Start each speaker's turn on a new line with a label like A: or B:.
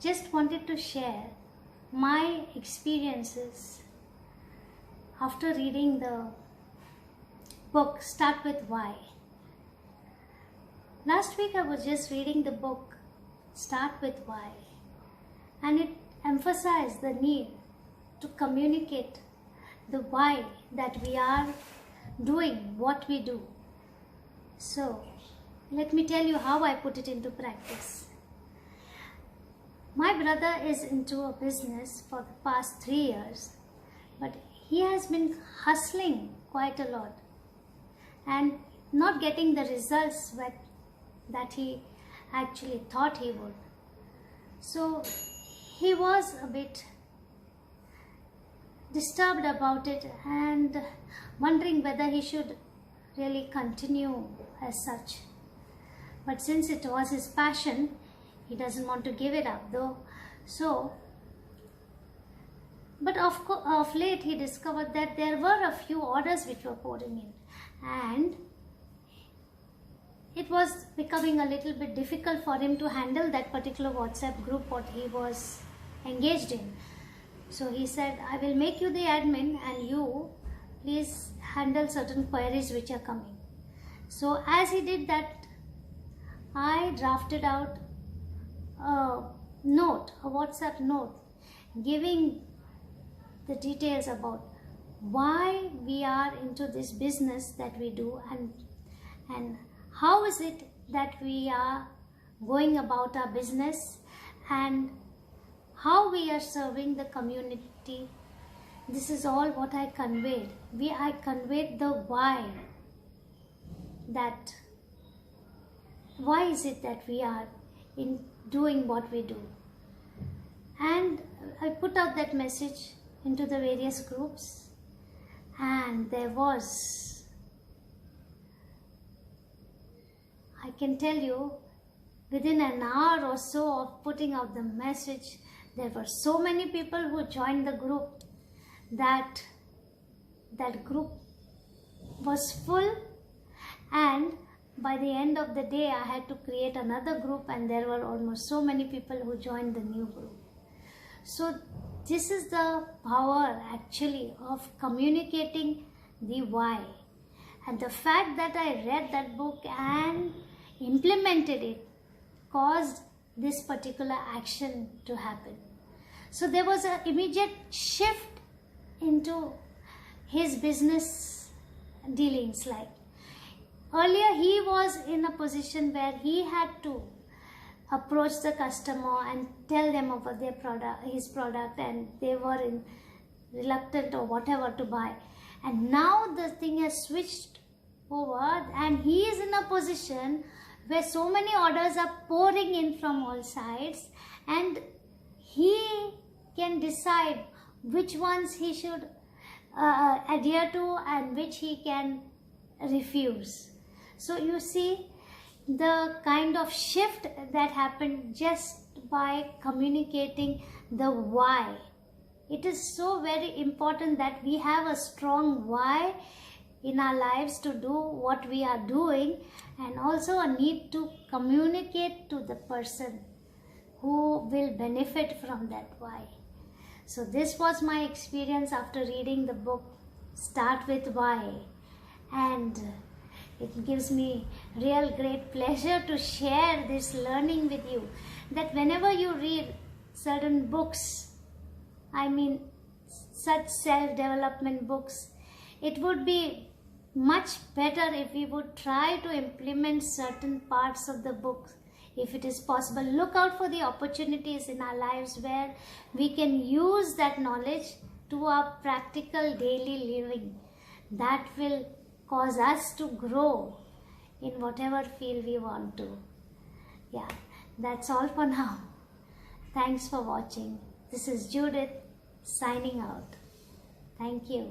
A: just wanted to share my experiences after reading the book Start With Why. Last week I was just reading the book Start With Why, and it emphasized the need to communicate the why that we are doing what we do. So let me tell you how I put it into practice. My brother is into a business for the past 3 years, but he has been hustling quite a lot and not getting the results that he actually thought he would. So he was a bit disturbed about it and wondering whether he should really continue as such. But since it was his passion, he doesn't want to give it up though. But of late he discovered that there were a few orders which were pouring in, and it was becoming a little bit difficult for him to handle that particular WhatsApp group what he was engaged in. So he said, I will make you the admin and you please handle certain queries which are coming. So as he did that, I drafted out a WhatsApp note giving the details about why we are into this business that we do, and how is it that we are going about our business, and how we are serving the community. This is all what I conveyed. I conveyed the why. Why is it that we are in doing what we do? And I put out that message into the various groups, and there was, I can tell you, within an hour or so of putting out the message, there were so many people who joined the group that group was full, and by the end of the day I had to create another group, and there were almost so many people who joined the new group. So this is the power actually of communicating the why, and the fact that I read that book and implemented it caused this particular action to happen. So there was an immediate shift into his business dealings. Like earlier he was in a position where he had to approach the customer and tell them about his product, and they were reluctant or whatever to buy. And now the thing has switched over, and he is in a position where so many orders are pouring in from all sides, and he can decide which ones he should adhere to and which he can refuse. So you see the kind of shift that happened just by communicating the why. It is so very important that we have a strong why in our lives to do what we are doing, and also a need to communicate to the person who will benefit from that why. So this was my experience after reading the book Start With Why, and it gives me real great pleasure to share this learning with you, that whenever you read certain books, I mean such self-development books, it would be much better if we would try to implement certain parts of the book if it is possible. Look out for the opportunities in our lives where we can use that knowledge to our practical daily living. That will cause us to grow in whatever field we want to. Yeah, that's all for now. Thanks for watching. This is Judith signing out. Thank you.